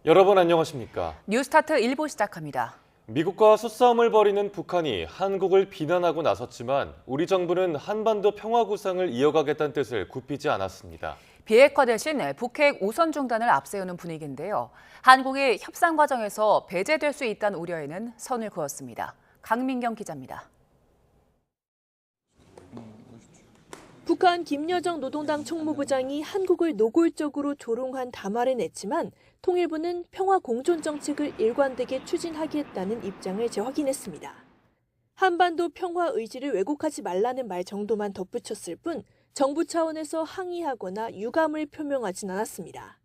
여러분 안녕하십니까? 뉴스타트 1부 시작합니다. 미국과 수싸움을 벌이는 북한이 한국을 비난하고 나섰지만 우리 정부는 한반도 평화 구상을 이어가겠다는 뜻을 굽히지 않았습니다. 비핵화 대신 북핵 우선 중단을 앞세우는 분위기인데요. 한국이 협상 과정에서 배제될 수 있다는 우려에는 선을 그었습니다. 강민경 기자입니다. 북한 김여정 노동당 총무부장이 한국을 노골적으로 조롱한 담화를 냈지만 통일부는 평화 공존 정책을 일관되게 추진하겠다는 입장을 재확인했습니다. 한반도 평화 의지를 왜곡하지 말라는 말 정도만 덧붙였을 뿐 정부 차원에서 항의하거나 유감을 표명하진 않았습니다.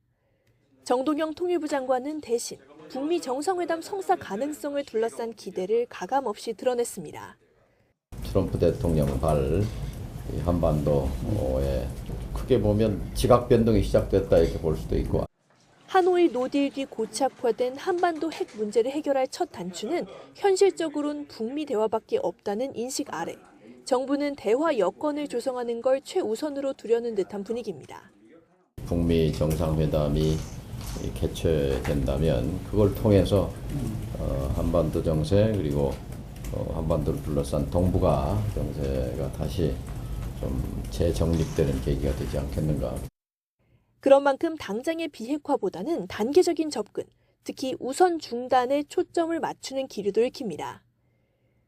정동영 통일부 장관은 대신 북미 정상회담 성사 가능성을 둘러싼 기대를 가감없이 드러냈습니다. 트럼프 대통령 발 한반도에 크게 보면 지각 변동이 시작됐다 이렇게 볼 수도 있고. 하노이 노딜 뒤 고착화된 한반도 핵 문제를 해결할 첫 단추는 현실적으로는 북미 대화밖에 없다는 인식 아래 정부는 대화 여건을 조성하는 걸 최우선으로 두려는 듯한 분위기입니다. 북미 정상회담이 개최된다면 그걸 통해서 한반도 정세 그리고 한반도를 둘러싼 동북아 정세가 다시 좀 재정립되는 계기가 되지 않겠는가. 그런 만큼 당장의 비핵화보다는 단계적인 접근, 특히 우선 중단에 초점을 맞추는 기류도 읽힙니다.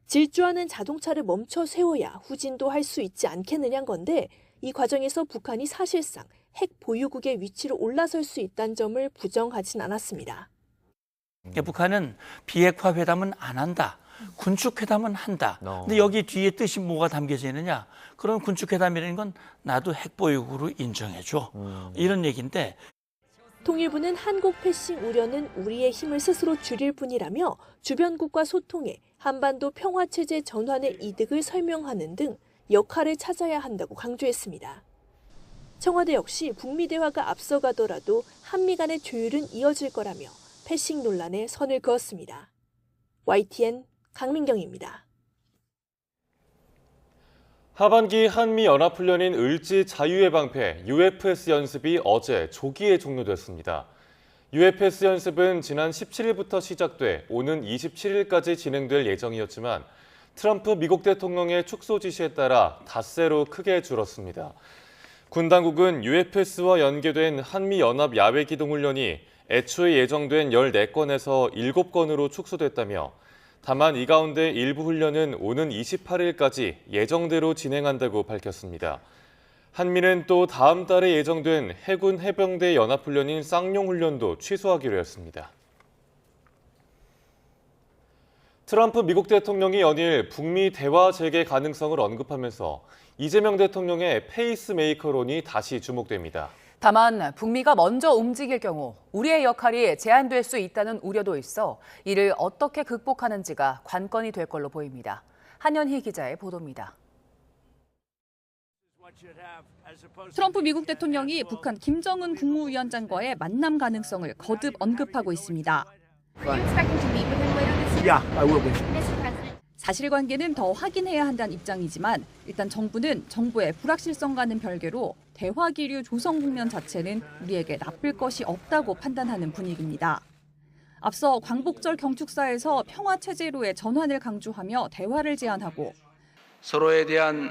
질주하는 자동차를 멈춰 세워야 후진도 할 수 있지 않겠느냐는 건데 이 과정에서 북한이 사실상 핵 보유국의 위치로 올라설 수 있다는 점을 부정하진 않았습니다. 북한은 비핵화 회담은 안 한다. 군축 회담은 한다. 근데 여기 뒤에 뜻이 뭐가 담겨져 있느냐? 그런 군축 회담이라는 건 나도 핵 보유국으로 인정해줘. 이런 얘기인데. 통일부는 한국 패싱 우려는 우리의 힘을 스스로 줄일 뿐이라며 주변국과 소통해 한반도 평화체제 전환의 이득을 설명하는 등 역할을 찾아야 한다고 강조했습니다. 청와대 역시 북미 대화가 앞서가더라도 한미 간의 조율은 이어질 거라며 패싱 논란에 선을 그었습니다. YTN 강민경입니다. 하반기 한미 연합훈련인 을지 자유예방패 UFS 연습이 어제 조기에 종료됐습니다. UFS 연습은 지난 17일부터 시작돼 오는 27일까지 진행될 예정이었지만 트럼프 미국 대통령의 축소 지시에 따라 닷새로 크게 줄었습니다. 군 당국은 UFS와 연계된 한미 연합 야외 기동 훈련이 애초에 예정된 14건에서 7건으로 축소됐다며 다만 이 가운데 일부 훈련은 오는 28일까지 예정대로 진행한다고 밝혔습니다. 한미는 또 다음 달에 예정된 해군 해병대 연합훈련인 쌍용 훈련도 취소하기로 했습니다. 트럼프 미국 대통령이 연일 북미 대화 재개 가능성을 언급하면서 이재명 대통령의 페이스메이커론이 다시 주목됩니다. 다만 북미가 먼저 움직일 경우 우리의 역할이 제한될 수 있다는 우려도 있어 이를 어떻게 극복하는지가 관건이 될 걸로 보입니다. 한연희 기자의 보도입니다. 트럼프 미국 대통령이 북한 김정은 국무위원장과의 만남 가능성을 거듭 언급하고 있습니다. 사실관계는 더 확인해야 한다는 입장이지만 일단 정부는 정부의 불확실성과는 별개로 대화 기류 조성 국면 자체는 우리에게 나쁠 것이 없다고 판단하는 분위기입니다. 앞서 광복절 경축사에서 평화체제로의 전환을 강조하며 대화를 제안하고 서로에 대한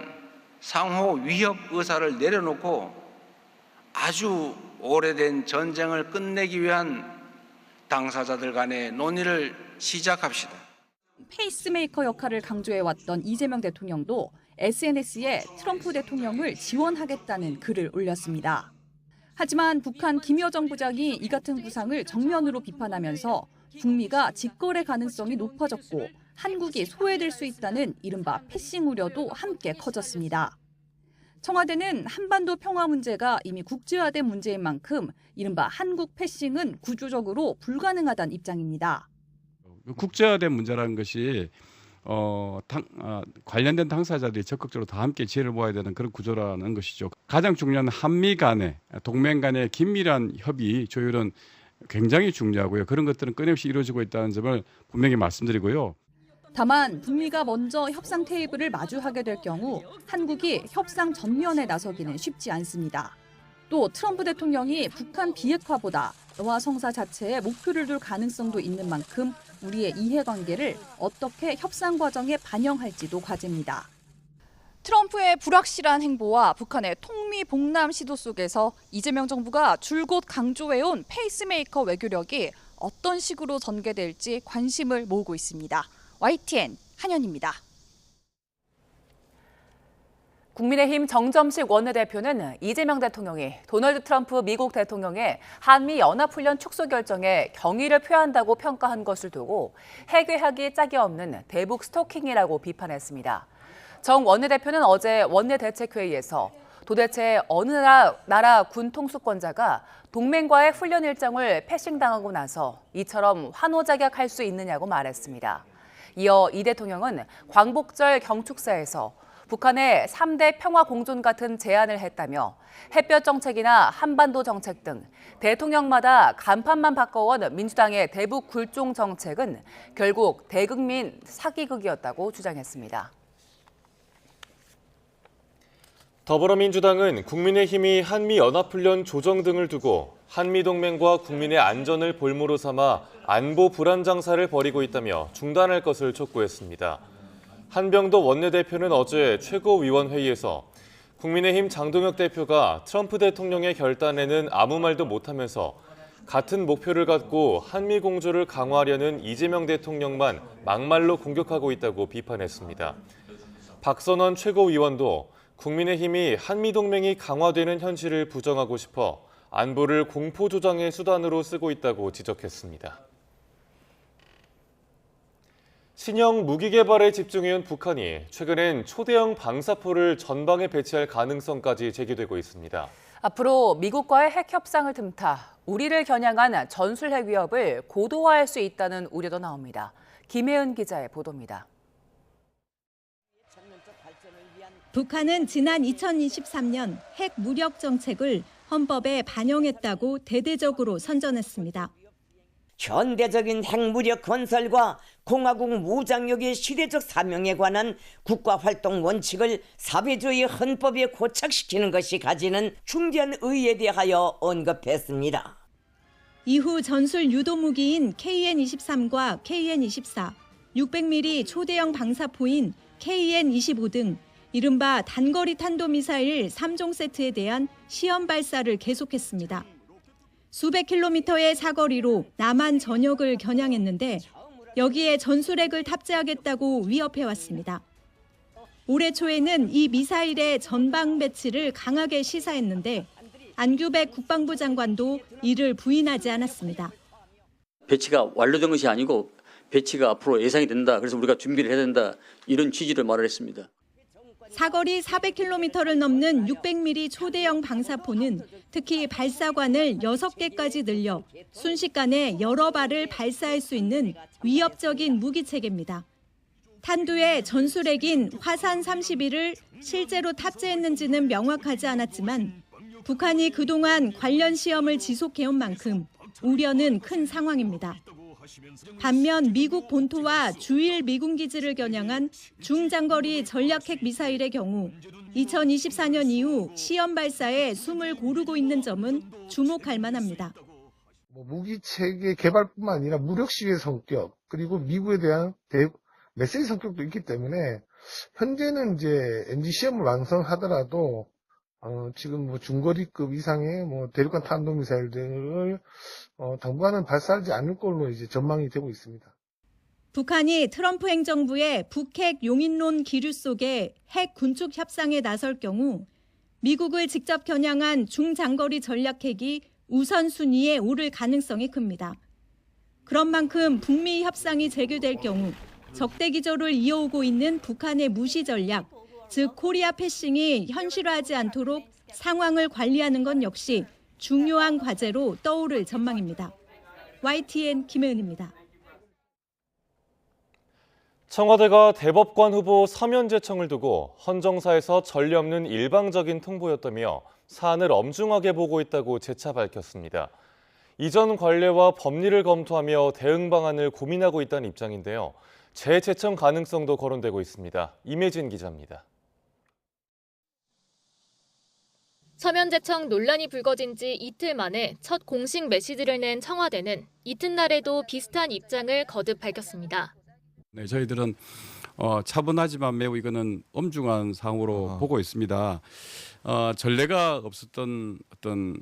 상호 위협 의사를 내려놓고 아주 오래된 전쟁을 끝내기 위한 당사자들 간의 논의를 시작합시다. 페이스메이커 역할을 강조해왔던 이재명 대통령도 SNS에 트럼프 대통령을 지원하겠다는 글을 올렸습니다. 하지만 북한 김여정 부장이 이 같은 구상을 정면으로 비판하면서 북미가 직거래 가능성이 높아졌고 한국이 소외될 수 있다는 이른바 패싱 우려도 함께 커졌습니다. 청와대는 한반도 평화 문제가 이미 국제화된 문제인 만큼 이른바 한국 패싱은 구조적으로 불가능하다는 입장입니다. 국제화된 문제라는 것이 관련된 당사자들이 적극적으로 다 함께 지혜를 모아야 되는 그런 구조라는 것이죠. 가장 중요한 한미 간의 동맹 간의 긴밀한 협의 조율은 굉장히 중요하고요. 그런 것들은 끊임없이 이루어지고 있다는 점을 분명히 말씀드리고요. 다만 북미가 먼저 협상 테이블을 마주하게 될 경우 한국이 협상 전면에 나서기는 쉽지 않습니다. 또 트럼프 대통령이 북한 비핵화보다 노화 성사 자체에 목표를 둘 가능성도 있는 만큼 우리의 이해관계를 어떻게 협상 과정에 반영할지도 과제입니다. 트럼프의 불확실한 행보와 북한의 통미봉남 시도 속에서 이재명 정부가 줄곧 강조해온 페이스메이커 외교력이 어떤 식으로 전개될지 관심을 모으고 있습니다. YTN 한현입니다. 국민의힘 정점식 원내대표는 이재명 대통령이 도널드 트럼프 미국 대통령의 한미 연합훈련 축소 결정에 경의를 표한다고 평가한 것을 두고 해괴하기 짝이 없는 대북 스토킹이라고 비판했습니다. 정 원내대표는 어제 원내대책회의에서 도대체 어느 나라 군 통수권자가 동맹과의 훈련 일정을 패싱당하고 나서 이처럼 환호작약할 수 있느냐고 말했습니다. 이어 이 대통령은 광복절 경축사에서 북한의 3대 평화공존 같은 제안을 했다며 햇볕 정책이나 한반도 정책 등 대통령마다 간판만 바꿔온 민주당의 대북 굴종 정책은 결국 대국민 사기극이었다고 주장했습니다. 더불어민주당은 국민의힘이 한미연합훈련 조정 등을 두고 한미동맹과 국민의 안전을 볼모로 삼아 안보 불안 장사를 벌이고 있다며 중단할 것을 촉구했습니다. 한병도 원내대표는 어제 최고위원회의에서 국민의힘 장동혁 대표가 트럼프 대통령의 결단에는 아무 말도 못하면서 같은 목표를 갖고 한미 공조를 강화하려는 이재명 대통령만 막말로 공격하고 있다고 비판했습니다. 박선원 최고위원도 국민의힘이 한미동맹이 강화되는 현실을 부정하고 싶어 안보를 공포조장의 수단으로 쓰고 있다고 지적했습니다. 신형 무기 개발에 집중해온 북한이 최근엔 초대형 방사포를 전방에 배치할 가능성까지 제기되고 있습니다. 앞으로 미국과의 핵 협상을 틈타 우리를 겨냥한 전술핵 위협을 고도화할 수 있다는 우려도 나옵니다. 김혜은 기자의 보도입니다. 북한은 지난 2023년 핵 무력 정책을 헌법에 반영했다고 대대적으로 선전했습니다. 현대적인 핵무력 건설과 공화국 무장력의 시대적 사명에 관한 국가활동 원칙을 사회주의 헌법에 고착시키는 것이 가지는 중대한 의의에 대하여 언급했습니다. 이후 전술 유도무기인 KN-23과 KN-24, 600mm 초대형 방사포인 KN-25 등 이른바 단거리 탄도미사일 3종 세트에 대한 시험 발사를 계속했습니다. 수백 킬로미터의 사거리로 남한 전역을 겨냥했는데 여기에 전술핵을 탑재하겠다고 위협해왔습니다. 올해 초에는 이 미사일의 전방 배치를 강하게 시사했는데 안규백 국방부 장관도 이를 부인하지 않았습니다. 배치가 완료된 것이 아니고 배치가 앞으로 예상이 된다. 그래서 우리가 준비를 해야 된다. 이런 취지를 말을 했습니다. 사거리 400km를 넘는 600mm 초대형 방사포는 특히 발사관을 6개까지 늘려 순식간에 여러 발을 발사할 수 있는 위협적인 무기체계입니다. 탄두에 전술핵인 화산 31을 실제로 탑재했는지는 명확하지 않았지만 북한이 그동안 관련 시험을 지속해온 만큼 우려는 큰 상황입니다. 반면 미국 본토와 주일 미군 기지를 겨냥한 중장거리 전략핵 미사일의 경우 2024년 이후 시험 발사에 숨을 고르고 있는 점은 주목할 만합니다. 무기체계 개발뿐만 아니라 무력 시위의 성격 그리고 미국에 대한 메시지 성격도 있기 때문에 현재는 이제 NG 시험을 완성하더라도 지금 중거리급 이상의 대륙간 탄도미사일들을 당분간은 발사하지 않을 걸로 이제 전망이 되고 있습니다. 북한이 트럼프 행정부의 북핵 용인론 기류 속에 핵 군축 협상에 나설 경우 미국을 직접 겨냥한 중장거리 전략핵이 우선순위에 오를 가능성이 큽니다. 그런 만큼 북미 협상이 재개될 경우 적대 기조를 이어오고 있는 북한의 무시 전략, 즉 코리아 패싱이 현실화하지 않도록 상황을 관리하는 건 역시 중요한 과제로 떠오를 전망입니다. YTN 김혜은입니다. 청와대가 대법관 후보 서면 제청을 두고 헌정사에서 전례 없는 일방적인 통보였다며 사안을 엄중하게 보고 있다고 재차 밝혔습니다. 이전 관례와 법리를 검토하며 대응 방안을 고민하고 있다는 입장인데요. 재제청 가능성도 거론되고 있습니다. 임혜진 기자입니다. 서면제청 논란이 불거진 지 이틀 만에 첫 공식 메시지를 낸 청와대는 이튿날에도 비슷한 입장을 거듭 밝혔습니다. 네, 저희들은 차분하지만 매우 이거는 엄중한 사항으로 보고 있습니다. 전례가 없었던 어떤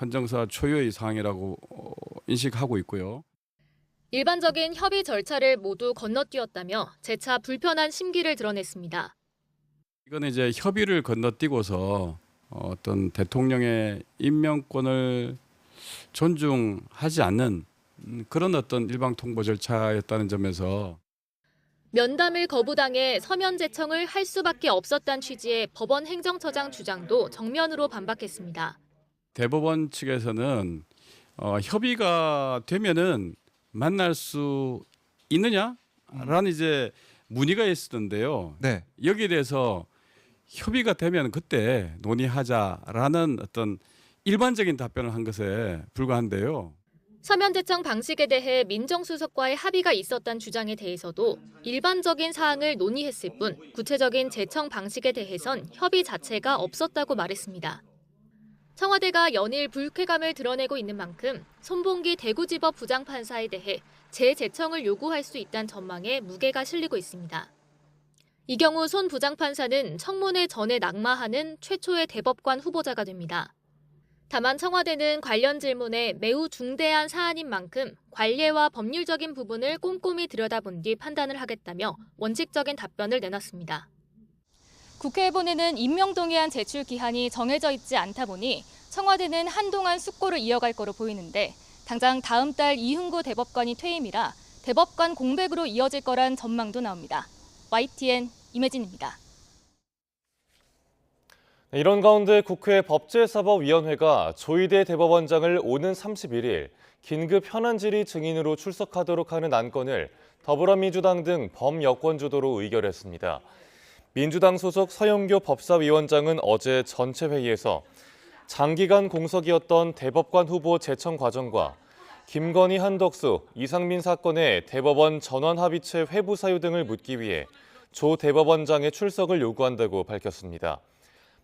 헌정사 초유의 사항이라고 인식하고 있고요. 일반적인 협의 절차를 모두 건너뛰었다며 재차 불편한 심기를 드러냈습니다. 이거는 이제 협의를 건너뛰고서 어떤 대통령의 임명권을 존중하지 않는 그런 어떤 일방 통보 절차였다는 점에서 면담을 거부당해 서면 제청을 할 수밖에 없었다는 취지의 법원 행정처장 주장도 정면으로 반박했습니다. 대법원 측에서는 협의가 되면은 만날 수 있느냐라는 이제 문의가 있었는데요. 네. 여기에 대해서 협의가 되면 그때 논의하자라는 어떤 일반적인 답변을 한 것에 불과한데요. 서면 제청 방식에 대해 민정수석과의 합의가 있었다는 주장에 대해서도 일반적인 사항을 논의했을 뿐 구체적인 제청 방식에 대해선 협의 자체가 없었다고 말했습니다. 청와대가 연일 불쾌감을 드러내고 있는 만큼 손봉기 대구지법 부장판사에 대해 재제청을 요구할 수 있다는 전망에 무게가 실리고 있습니다. 이 경우 손 부장판사는 청문회 전에 낙마하는 최초의 대법관 후보자가 됩니다. 다만 청와대는 관련 질문에 매우 중대한 사안인 만큼 관례와 법률적인 부분을 꼼꼼히 들여다본 뒤 판단을 하겠다며 원칙적인 답변을 내놨습니다. 국회에 보내는 임명동의안 제출 기한이 정해져 있지 않다 보니 청와대는 한동안 숙고를 이어갈 거로 보이는데 당장 다음 달 이흥구 대법관이 퇴임이라 대법관 공백으로 이어질 거란 전망도 나옵니다. YTN 임혜진입니다. 이런 가운데 국회 법제사법위원회가 조희대 대법원장을 오는 31일 긴급 현안 질의 증인으로 출석하도록 하는 안건을 더불어민주당 등 범여권 주도로 의결했습니다. 민주당 소속 서영교 법사위원장은 어제 전체 회의에서 장기간 공석이었던 대법관 후보 제청 과정과 김건희, 한덕수, 이상민 사건의 대법원 전원합의체 회부 사유 등을 묻기 위해 조 대법원장의 출석을 요구한다고 밝혔습니다.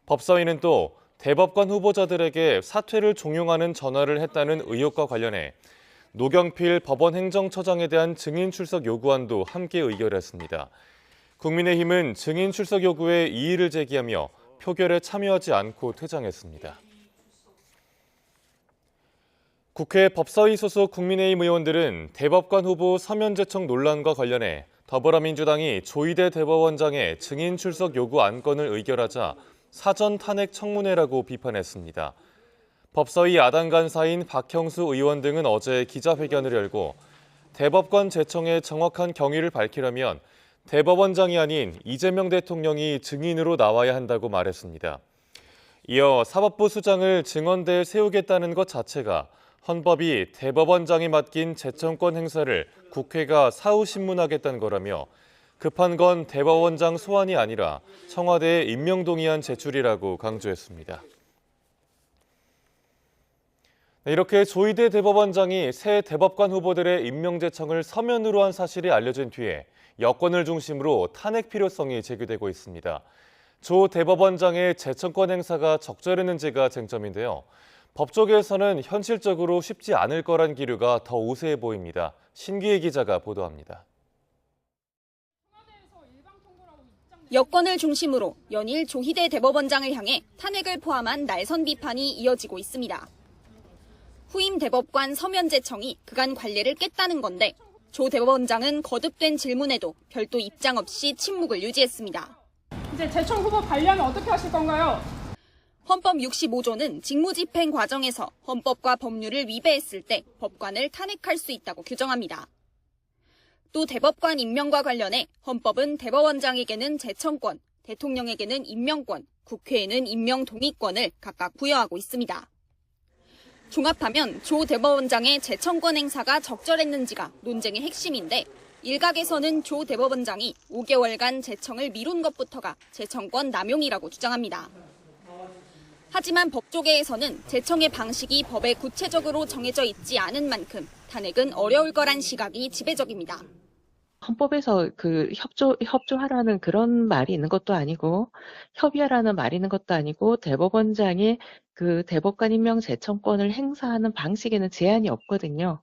법사위는 또 대법관 후보자들에게 사퇴를 종용하는 전화를 했다는 의혹과 관련해 노경필 법원 행정처장에 대한 증인 출석 요구안도 함께 의결했습니다. 국민의힘은 증인 출석 요구에 이의를 제기하며 표결에 참여하지 않고 퇴장했습니다. 국회 법사위 소속 국민의힘 의원들은 대법관 후보 서면 제청 논란과 관련해 더불어민주당이 조희대 대법원장의 증인 출석 요구 안건을 의결하자 사전 탄핵 청문회라고 비판했습니다. 법사위 야당 간사인 박형수 의원 등은 어제 기자회견을 열고 대법관 제청의 정확한 경위를 밝히려면 대법원장이 아닌 이재명 대통령이 증인으로 나와야 한다고 말했습니다. 이어 사법부 수장을 증언대에 세우겠다는 것 자체가 헌법이 대법원장이 맡긴 제청권 행사를 국회가 사후신문하겠다는 거라며 급한 건 대법원장 소환이 아니라 청와대의 임명동의안 제출이라고 강조했습니다. 이렇게 조희대 대법원장이 새 대법관 후보들의 임명 제청을 서면으로 한 사실이 알려진 뒤에 여권을 중심으로 탄핵 필요성이 제기되고 있습니다. 조 대법원장의 제청권 행사가 적절했는지가 쟁점인데요. 법조계에서는 현실적으로 쉽지 않을 거란 기류가 더 우세해 보입니다. 신기혜 기자가 보도합니다. 여권을 중심으로 연일 조희대 대법원장을 향해 탄핵을 포함한 날선 비판이 이어지고 있습니다. 후임 대법관 서면 제청이 그간 관례를 깼다는 건데 조 대법원장은 거듭된 질문에도 별도 입장 없이 침묵을 유지했습니다. 이제 제청 후보 관리하면 어떻게 하실 건가요? 헌법 65조는 직무집행 과정에서 헌법과 법률을 위배했을 때 법관을 탄핵할 수 있다고 규정합니다. 또 대법관 임명과 관련해 헌법은 대법원장에게는 제청권, 대통령에게는 임명권, 국회에는 임명 동의권을 각각 부여하고 있습니다. 종합하면 조 대법원장의 제청권 행사가 적절했는지가 논쟁의 핵심인데 일각에서는 조 대법원장이 5개월간 제청을 미룬 것부터가 제청권 남용이라고 주장합니다. 하지만 법조계에서는 제청의 방식이 법에 구체적으로 정해져 있지 않은 만큼 탄핵은 어려울 거란 시각이 지배적입니다. 헌법에서 그 협조하라는 그런 말이 있는 것도 아니고 협의하라는 말이 있는 것도 아니고 대법원장이 그 대법관 임명 제청권을 행사하는 방식에는 제한이 없거든요.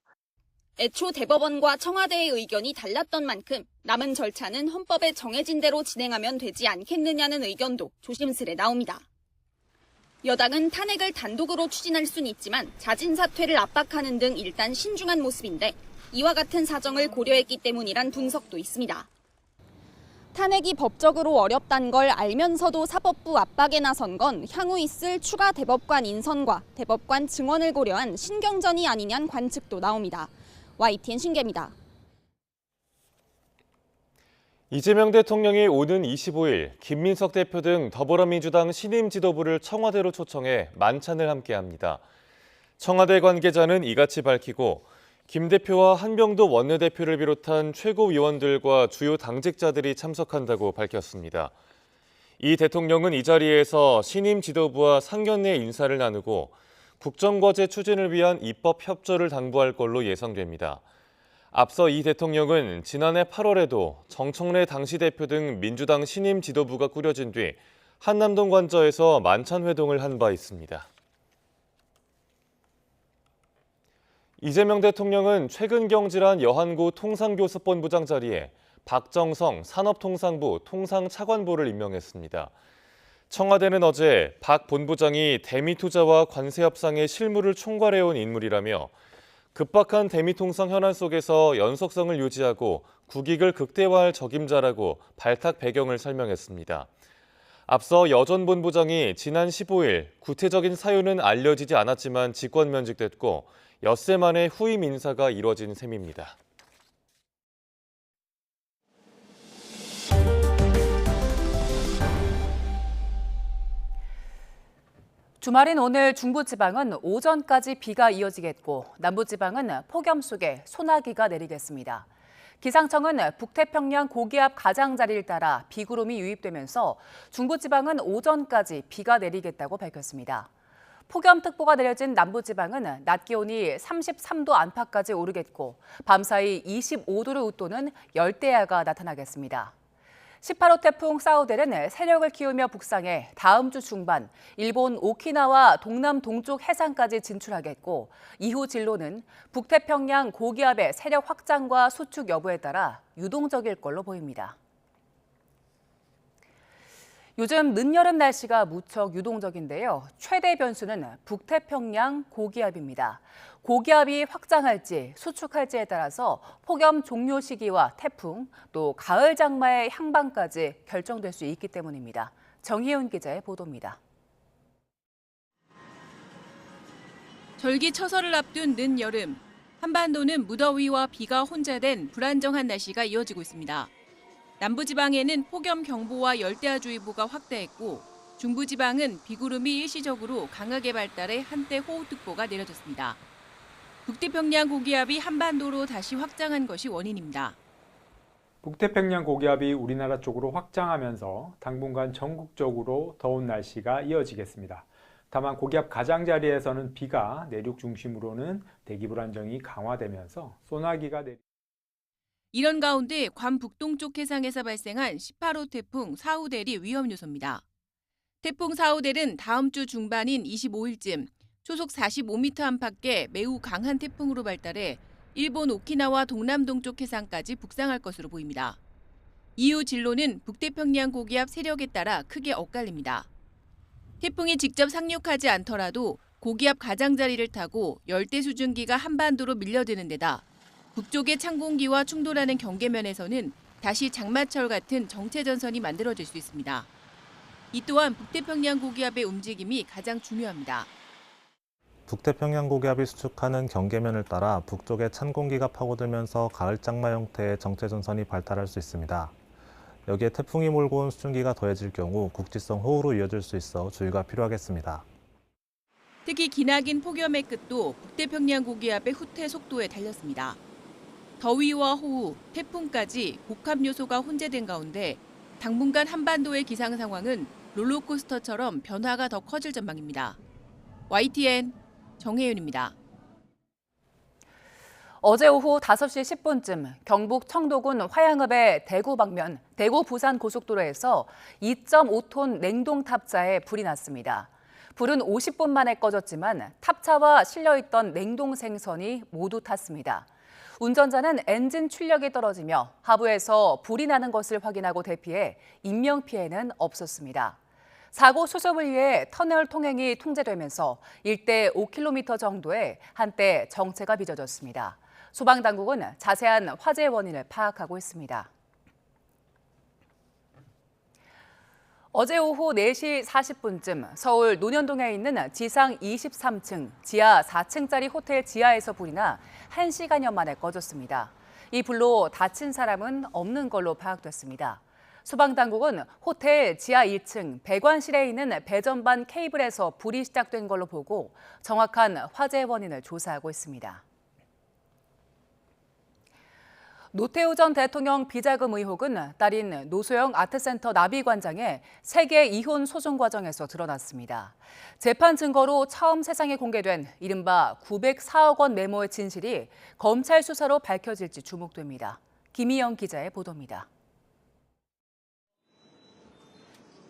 애초 대법원과 청와대의 의견이 달랐던 만큼 남은 절차는 헌법에 정해진 대로 진행하면 되지 않겠느냐는 의견도 조심스레 나옵니다. 여당은 탄핵을 단독으로 추진할 수는 있지만 자진 사퇴를 압박하는 등 일단 신중한 모습인데 이와 같은 사정을 고려했기 때문이란 분석도 있습니다. 탄핵이 법적으로 어렵다는 걸 알면서도 사법부 압박에 나선 건 향후 있을 추가 대법관 인선과 대법관 증원을 고려한 신경전이 아니냐는 관측도 나옵니다. YTN 신계입니다. 이재명 대통령이 오는 25일 김민석 대표 등 더불어민주당 신임 지도부를 청와대로 초청해 만찬을 함께합니다. 청와대 관계자는 이같이 밝히고 김 대표와 한병도 원내대표를 비롯한 최고위원들과 주요 당직자들이 참석한다고 밝혔습니다. 이 대통령은 이 자리에서 신임 지도부와 상견례 인사를 나누고 국정과제 추진을 위한 입법 협조를 당부할 걸로 예상됩니다. 앞서 이 대통령은 지난해 8월에도 정청래 당시 대표 등 민주당 신임 지도부가 꾸려진 뒤 한남동 관저에서 만찬 회동을 한 바 있습니다. 이재명 대통령은 최근 경질한 여한구 통상교섭본부장 자리에 박정성 산업통상부 통상차관보를 임명했습니다. 청와대는 어제 박 본부장이 대미투자와 관세협상의 실무를 총괄해온 인물이라며 급박한 대미통상 현안 속에서 연속성을 유지하고 국익을 극대화할 적임자라고 발탁 배경을 설명했습니다. 앞서 여 전 본부장이 지난 15일 구체적인 사유는 알려지지 않았지만 직권 면직됐고 엿새 만에 후임 인사가 이뤄진 셈입니다. 주말인 오늘 중부지방은 오전까지 비가 이어지겠고 남부지방은 폭염 속에 소나기가 내리겠습니다. 기상청은 북태평양 고기압 가장자리를 따라 비구름이 유입되면서 중부지방은 오전까지 비가 내리겠다고 밝혔습니다. 폭염특보가 내려진 남부지방은 낮 기온이 33도 안팎까지 오르겠고 밤사이 25도를 웃도는 열대야가 나타나겠습니다. 18호 태풍 사우델은 세력을 키우며 북상해 다음 주 중반 일본 오키나와 동남 동쪽 해상까지 진출하겠고 이후 진로는 북태평양 고기압의 세력 확장과 수축 여부에 따라 유동적일 걸로 보입니다. 요즘 늦여름 날씨가 무척 유동적인데요. 최대 변수는 북태평양 고기압입니다. 고기압이 확장할지 수축할지에 따라서 폭염 종료 시기와 태풍, 또 가을 장마의 향방까지 결정될 수 있기 때문입니다. 정희훈 기자의 보도입니다. 절기처설을 앞둔 늦여름. 한반도는 무더위와 비가 혼재된 불안정한 날씨가 이어지고 있습니다. 남부지방에는 폭염경보와 열대야주의보가 확대했고 중부지방은 비구름이 일시적으로 강하게 발달해 한때 호우특보가 내려졌습니다. 북태평양 고기압이 한반도로 다시 확장한 것이 원인입니다. 북태평양 고기압이 우리나라 쪽으로 확장하면서 당분간 전국적으로 더운 날씨가 이어지겠습니다. 다만 고기압 가장자리에서는 비가 내륙 중심으로는 대기 불안정이 강화되면서 소나기가 이런 가운데 괌 북동쪽 해상에서 발생한 18호 태풍 사우델이 위험 요소입니다. 태풍 사우델은 다음 주 중반인 25일쯤 초속 45m 안팎의 매우 강한 태풍으로 발달해 일본 오키나와 동남동쪽 해상까지 북상할 것으로 보입니다. 이후 진로는 북태평양 고기압 세력에 따라 크게 엇갈립니다. 태풍이 직접 상륙하지 않더라도 고기압 가장자리를 타고 열대 수증기가 한반도로 밀려드는 데다 북쪽의 찬 공기와 충돌하는 경계면에서는 다시 장마철 같은 정체전선이 만들어질 수 있습니다. 이 또한 북태평양 고기압의 움직임이 가장 중요합니다. 북태평양 고기압이 수축하는 경계면을 따라 북쪽에 찬 공기가 파고들면서 가을 장마 형태의 정체전선이 발달할 수 있습니다. 여기에 태풍이 몰고 온 수증기가 더해질 경우 국지성 호우로 이어질 수 있어 주의가 필요하겠습니다. 특히 기나긴 폭염의 끝도 북태평양 고기압의 후퇴 속도에 달렸습니다. 더위와 호우, 태풍까지 복합 요소가 혼재된 가운데 당분간 한반도의 기상 상황은 롤러코스터처럼 변화가 더 커질 전망입니다. YTN 정혜윤입니다. 어제 오후 5시 10분쯤 경북 청도군 화양읍의 대구 방면 대구 부산 고속도로에서 2.5톤 냉동 탑차에 불이 났습니다. 불은 50분 만에 꺼졌지만 탑차와 실려있던 냉동 생선이 모두 탔습니다. 운전자는 엔진 출력이 떨어지며 하부에서 불이 나는 것을 확인하고 대피해 인명피해는 없었습니다. 사고 수습을 위해 터널 통행이 통제되면서 일대 5km 정도에 한때 정체가 빚어졌습니다. 소방당국은 자세한 화재 원인을 파악하고 있습니다. 어제 오후 4시 40분쯤 서울 논현동에 있는 지상 23층, 지하 4층짜리 호텔 지하에서 불이 나 1시간여 만에 꺼졌습니다. 이 불로 다친 사람은 없는 걸로 파악됐습니다. 소방당국은 호텔 지하 1층 배관실에 있는 배전반 케이블에서 불이 시작된 걸로 보고 정확한 화재 원인을 조사하고 있습니다. 노태우 전 대통령 비자금 의혹은 딸인 노소영 아트센터 나비관장의 세계 이혼 소송 과정에서 드러났습니다. 재판 증거로 처음 세상에 공개된 이른바 904억 원 메모의 진실이 검찰 수사로 밝혀질지 주목됩니다. 김희영 기자의 보도입니다.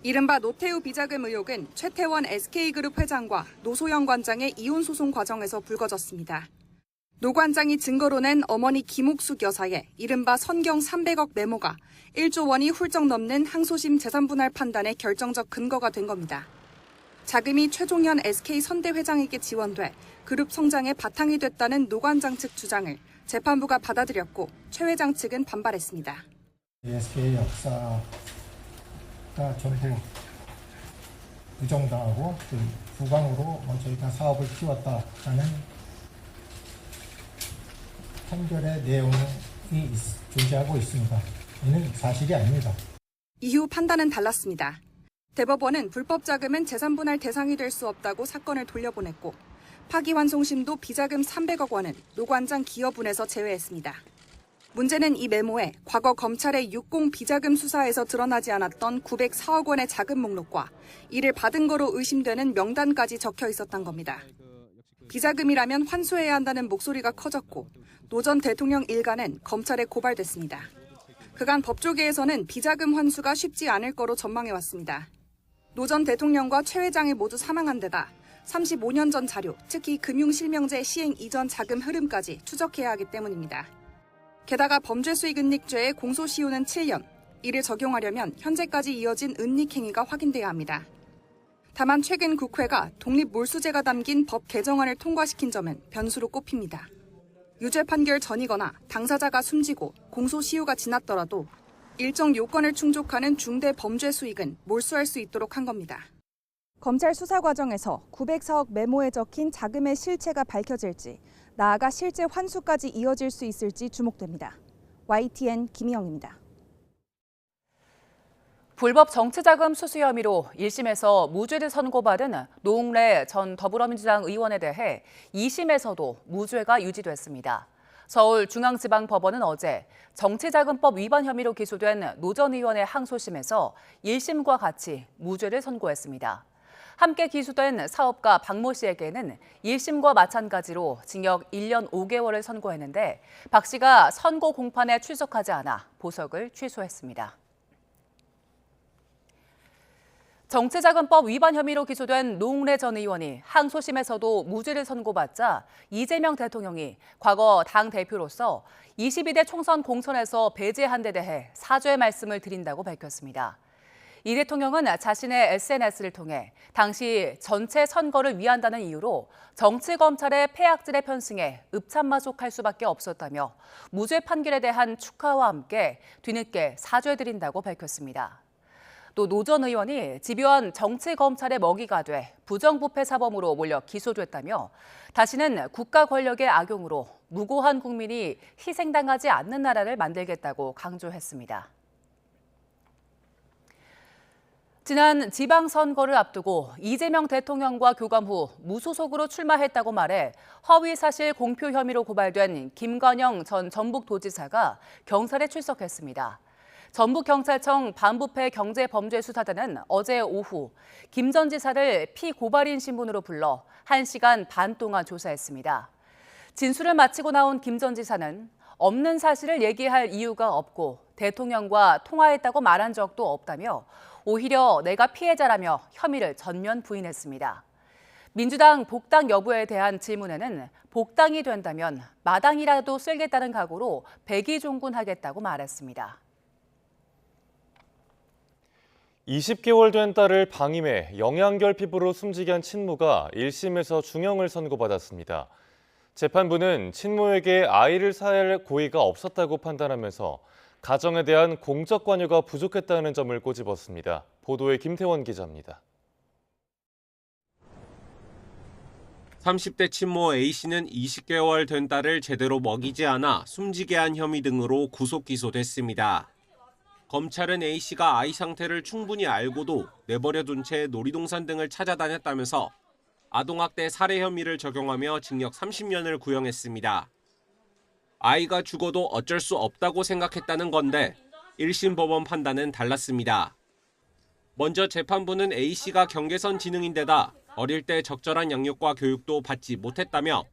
이른바 노태우 비자금 의혹은 최태원 SK그룹 회장과 노소영 관장의 이혼 소송 과정에서 불거졌습니다. 노 관장이 증거로 낸 어머니 김옥숙 여사의 이른바 선경 300억 메모가 1조 원이 훌쩍 넘는 항소심 재산분할 판단의 결정적 근거가 된 겁니다. 자금이 최종현 SK 선대 회장에게 지원돼 그룹 성장의 바탕이 됐다는 노 관장 측 주장을 재판부가 받아들였고 최 회장 측은 반발했습니다. SK 역사가 전부 부정당하고 부강으로 저희가 사업을 키웠다라는 판결의 내용이 존재하고 있습니다. 이는 사실이 아닙니다. 이후 판단은 달랐습니다. 대법원은 불법 자금은 재산분할 대상이 될 수 없다고 사건을 돌려보냈고 파기환송심도 비자금 300억 원은 노 관장 기여분에서 제외했습니다. 문제는 이 메모에 과거 검찰의 60 비자금 수사에서 드러나지 않았던 904억 원의 자금 목록과 이를 받은 거로 의심되는 명단까지 적혀 있었던 겁니다. 비자금이라면 환수해야 한다는 목소리가 커졌고 노 전 대통령 일가는 검찰에 고발됐습니다. 그간 법조계에서는 비자금 환수가 쉽지 않을 거로 전망해왔습니다. 노 전 대통령과 최 회장이 모두 사망한 데다 35년 전 자료, 특히 금융실명제 시행 이전 자금 흐름까지 추적해야 하기 때문입니다. 게다가 범죄수익 은닉죄의 공소시효는 7년, 이를 적용하려면 현재까지 이어진 은닉 행위가 확인돼야 합니다. 다만 최근 국회가 독립몰수제가 담긴 법 개정안을 통과시킨 점은 변수로 꼽힙니다. 유죄 판결 전이거나 당사자가 숨지고 공소시효가 지났더라도 일정 요건을 충족하는 중대 범죄 수익은 몰수할 수 있도록 한 겁니다. 검찰 수사 과정에서 904억 메모에 적힌 자금의 실체가 밝혀질지, 나아가 실제 환수까지 이어질 수 있을지 주목됩니다. YTN 김희영입니다. 불법 정치자금 수수 혐의로 1심에서 무죄를 선고받은 노웅래 전 더불어민주당 의원에 대해 2심에서도 무죄가 유지됐습니다. 서울중앙지방법원은 어제 정치자금법 위반 혐의로 기소된 노 전 의원의 항소심에서 1심과 같이 무죄를 선고했습니다. 함께 기소된 사업가 박모 씨에게는 1심과 마찬가지로 징역 1년 5개월을 선고했는데 박 씨가 선고 공판에 출석하지 않아 보석을 취소했습니다. 정치자금법 위반 혐의로 기소된 노웅래 전 의원이 항소심에서도 무죄를 선고받자 이재명 대통령이 과거 당 대표로서 22대 총선 공천에서 배제한 데 대해 사죄의 말씀을 드린다고 밝혔습니다. 이 대통령은 자신의 SNS를 통해 당시 전체 선거를 위한다는 이유로 정치검찰의 폐악질에 편승해 읍참마속할 수밖에 없었다며 무죄 판결에 대한 축하와 함께 뒤늦게 사죄드린다고 밝혔습니다. 또 노 전 의원이 집요한 정치검찰의 먹이가 돼 부정부패 사범으로 몰려 기소됐다며 다시는 국가 권력의 악용으로 무고한 국민이 희생당하지 않는 나라를 만들겠다고 강조했습니다. 지난 지방선거를 앞두고 이재명 대통령과 교감 후 무소속으로 출마했다고 말해 허위사실 공표 혐의로 고발된 김관영 전 전북도지사가 경찰에 출석했습니다. 전북경찰청 반부패 경제범죄수사단은 어제 오후 김 전 지사를 피고발인 신분으로 불러 1시간 반 동안 조사했습니다. 진술을 마치고 나온 김 전 지사는 없는 사실을 얘기할 이유가 없고 대통령과 통화했다고 말한 적도 없다며 오히려 내가 피해자라며 혐의를 전면 부인했습니다. 민주당 복당 여부에 대한 질문에는 복당이 된다면 마당이라도 쓸겠다는 각오로 백의종군하겠다고 말했습니다. 20개월 된 딸을 방임해 영양결핍으로 숨지게 한 친모가 1심에서 중형을 선고받았습니다. 재판부는 친모에게 아이를 사할 고의가 없었다고 판단하면서 가정에 대한 공적 관여가 부족했다는 점을 꼬집었습니다. 보도에 김태원 기자입니다. 30대 친모 A씨는 20개월 된 딸을 제대로 먹이지 않아 숨지게 한 혐의 등으로 구속 기소됐습니다. 검찰은 A씨가 아이 상태를 충분히 알고도 내버려둔 채 놀이동산 등을 찾아다녔다면서 아동학대 살해 혐의를 적용하며 징역 30년을 구형했습니다. 아이가 죽어도 어쩔 수 없다고 생각했다는 건데 1심 법원 판단은 달랐습니다. 먼저 재판부는 A씨가 경계선 지능인데다 어릴 때 적절한 양육과 교육도 받지 못했다며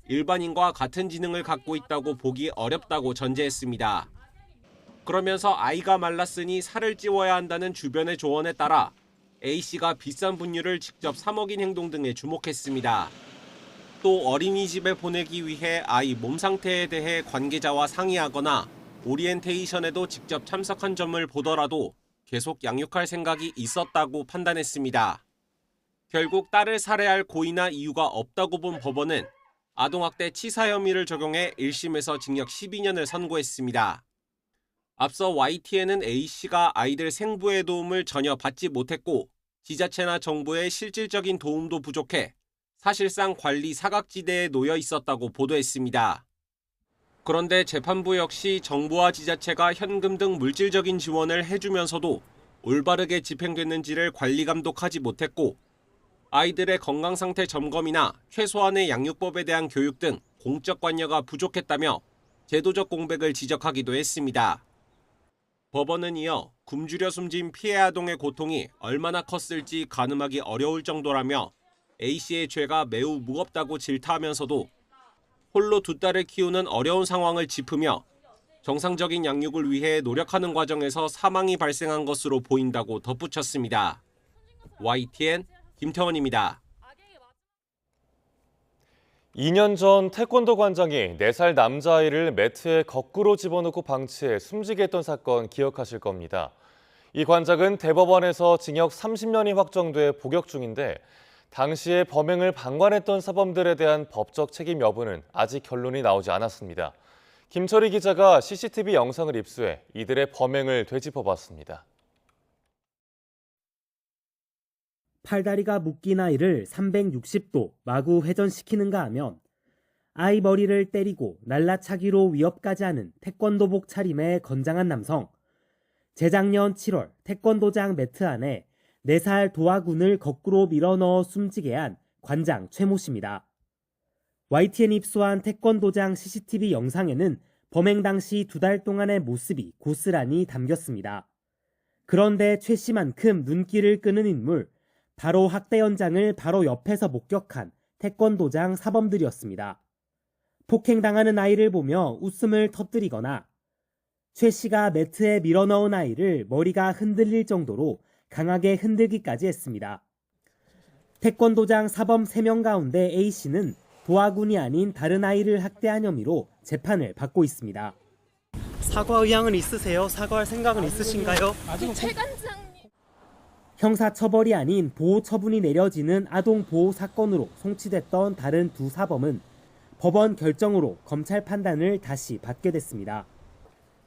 일반인과 같은 지능을 갖고 있다고 보기 어렵다고 전제했습니다. 그러면서 아이가 말랐으니 살을 찌워야 한다는 주변의 조언에 따라 A씨가 비싼 분유를 직접 사 먹인 행동 등에 주목했습니다. 또 어린이집에 보내기 위해 아이 몸 상태에 대해 관계자와 상의하거나 오리엔테이션에도 직접 참석한 점을 보더라도 계속 양육할 생각이 있었다고 판단했습니다. 결국 딸을 살해할 고의나 이유가 없다고 본 법원은 아동학대 치사 혐의를 적용해 1심에서 징역 12년을 선고했습니다. 앞서 YTN은 A씨가 아이들 생부의 도움을 전혀 받지 못했고 지자체나 정부의 실질적인 도움도 부족해 사실상 관리 사각지대에 놓여 있었다고 보도했습니다. 그런데 재판부 역시 정부와 지자체가 현금 등 물질적인 지원을 해주면서도 올바르게 집행됐는지를 관리 감독하지 못했고 아이들의 건강 상태 점검이나 최소한의 양육법에 대한 교육 등 공적 관여가 부족했다며 제도적 공백을 지적하기도 했습니다. 법원은 이어 굶주려 숨진 피해 아동의 고통이 얼마나 컸을지 가늠하기 어려울 정도라며 A씨의 죄가 매우 무겁다고 질타하면서도 홀로 두 딸을 키우는 어려운 상황을 짚으며 정상적인 양육을 위해 노력하는 과정에서 사망이 발생한 것으로 보인다고 덧붙였습니다. YTN 김태원입니다. 2년 전 태권도 관장이 4살 남자아이를 매트에 거꾸로 집어넣고 방치해 숨지게 했던 사건 기억하실 겁니다. 이 관장은 대법원에서 징역 30년이 확정돼 복역 중인데 당시에 범행을 방관했던 사범들에 대한 법적 책임 여부는 아직 결론이 나오지 않았습니다. 김철희 기자가 CCTV 영상을 입수해 이들의 범행을 되짚어봤습니다. 팔다리가 묶인 아이를 360도 마구 회전시키는가 하면 아이 머리를 때리고 날라차기로 위협까지 하는 태권도복 차림의 건장한 남성. 재작년 7월 태권도장 매트 안에 4살 도화군을 거꾸로 밀어넣어 숨지게 한 관장 최모 씨입니다. YTN이 입수한 태권도장 CCTV 영상에는 범행 당시 2달 동안의 모습이 고스란히 담겼습니다. 그런데 최 씨만큼 눈길을 끄는 인물, 바로 학대 현장을 바로 옆에서 목격한 태권도장 사범들이었습니다. 폭행당하는 아이를 보며 웃음을 터뜨리거나 최 씨가 매트에 밀어넣은 아이를 머리가 흔들릴 정도로 강하게 흔들기까지 했습니다. 태권도장 사범 3명 가운데 A씨는 도화군이 아닌 다른 아이를 학대한 혐의로 재판을 받고 있습니다. 사과 의향은 있으세요? 사과할 생각은 있으신가요? 형사처벌이 아닌 보호처분이 내려지는 아동보호 사건으로 송치됐던 다른 2 사범은 법원 결정으로 검찰 판단을 다시 받게 됐습니다.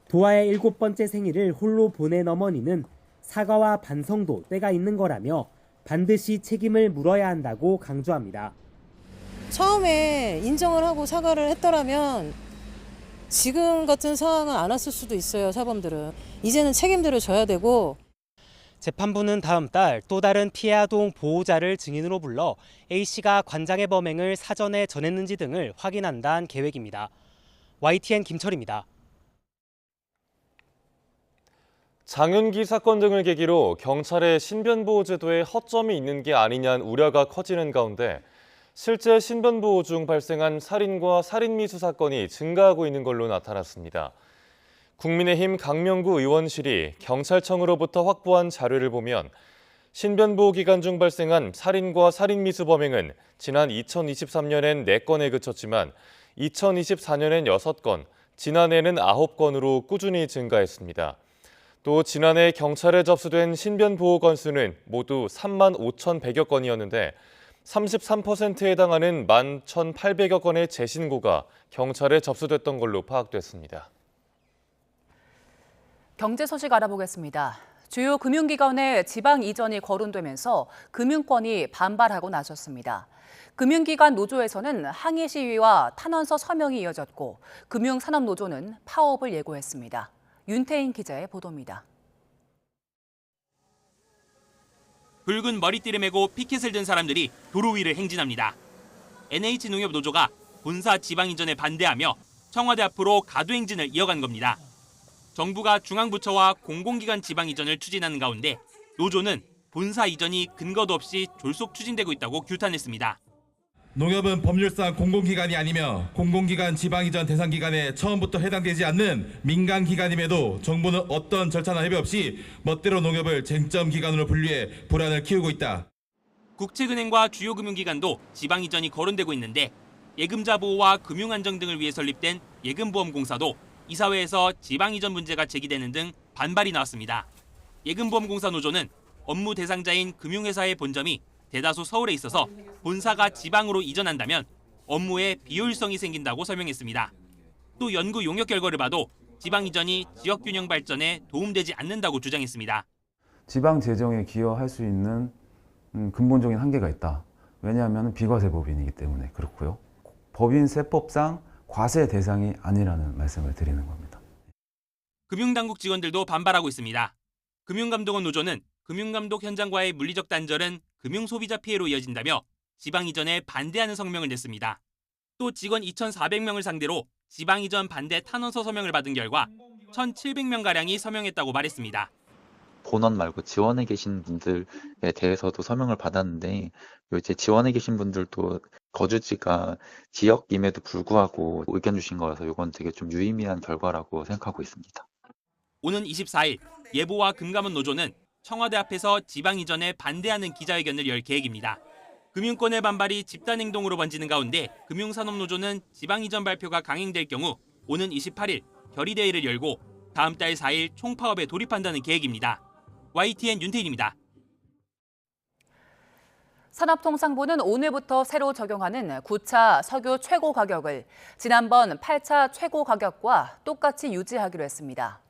도화의 7번째 생일을 홀로 보낸 어머니는 사과와 반성도 때가 있는 거라며 반드시 책임을 물어야 한다고 강조합니다. 처음에 인정을 하고 사과를 했더라면 지금 같은 상황은 안 왔을 수도 있어요. 사범들은. 이제는 책임들을 져야 되고. 재판부는 다음 달 또 다른 피해 아동 보호자를 증인으로 불러 A씨가 관장의 범행을 사전에 전했는지 등을 확인한다는 계획입니다. YTN 김철입니다. 장윤기 사건 등을 계기로 경찰의 신변보호제도에 허점이 있는 게 아니냐는 우려가 커지는 가운데 실제 신변보호 중 발생한 살인과 살인미수 사건이 증가하고 있는 걸로 나타났습니다. 국민의힘 강명구 의원실이 경찰청으로부터 확보한 자료를 보면 신변보호 기간 중 발생한 살인과 살인미수 범행은 지난 2023년엔 4건에 그쳤지만 2024년엔 6건, 지난해는 9건으로 꾸준히 증가했습니다. 또 지난해 경찰에 접수된 신변보호 건수는 모두 3만 5,100여 건이었는데 33%에 해당하는 11,800여 건의 재신고가 경찰에 접수됐던 걸로 파악됐습니다. 경제 소식 알아보겠습니다. 주요 금융기관의 지방 이전이 거론되면서 금융권이 반발하고 나섰습니다. 금융기관 노조에서는 항의 시위와 탄원서 서명이 이어졌고 금융산업노조는 파업을 예고했습니다. 윤태인 기자의 보도입니다. 붉은 머리띠를 메고 피켓을 든 사람들이 도로 위를 행진합니다. NH농협노조가 본사 지방 이전에 반대하며 청와대 앞으로 가도 행진을 이어간 겁니다. 정부가 중앙부처와 공공기관 지방 이전을 추진하는 가운데 노조는 본사 이전이 근거도 없이 졸속 추진되고 있다고 규탄했습니다. 농협은 법률상 공공기관이 아니며 공공기관 지방 이전 대상 기관에 처음부터 해당되지 않는 민간 기관임에도 정부는 어떤 절차나 협의 없이 멋대로 농협을 쟁점 기관으로 분류해 불안을 키우고 있다. 국책은행과 주요 금융기관도 지방 이전이 거론되고 있는데 예금자 보호와 금융 안정 등을 위해 설립된 예금보험공사도 이사회에서 지방 이전 문제가 제기되는 등 반발이 나왔습니다. 예금보험공사 노조는 업무 대상자인 금융회사의 본점이 대다수 서울에 있어서 본사가 지방으로 이전한다면 업무에 비효율성이 생긴다고 설명했습니다. 또 연구 용역 결과를 봐도 지방 이전이 지역 균형 발전에 도움되지 않는다고 주장했습니다. 지방 재정에 기여할 수 있는 근본적인 한계가 있다. 왜냐하면 비과세법인이기 때문에 그렇고요. 법인세법상 과세 대상이 아니라는 말씀을 드리는 겁니다. 금융당국 직원들도 반발하고 있습니다. 금융감독원 노조는 금융감독 현장과의 물리적 단절은 금융소비자 피해로 이어진다며 지방 이전에 반대하는 성명을 냈습니다. 또 직원 2,400명을 상대로 지방 이전 반대 탄원서 서명을 받은 결과 1,700명가량이 서명했다고 말했습니다. 본원 말고 지원에 계신 분들에 대해서도 서명을 받았는데 이제 지원에 계신 분들도 거주지가 지역임에도 불구하고 의견 주신 거라서 이건 되게 좀 유의미한 결과라고 생각하고 있습니다. 오는 24일 예보와 금감원 노조는 청와대 앞에서 지방 이전에 반대하는 기자회견을 열 계획입니다. 금융권의 반발이 집단행동으로 번지는 가운데 금융산업노조는 지방 이전 발표가 강행될 경우 오는 28일 결의대회를 열고 다음 달 4일 총파업에 돌입한다는 계획입니다. YTN 윤태인입니다. 산업통상부는 오늘부터 새로 적용하는 9차 석유 최고 가격을 지난번 8차 최고 가격과 똑같이 유지하기로 했습니다.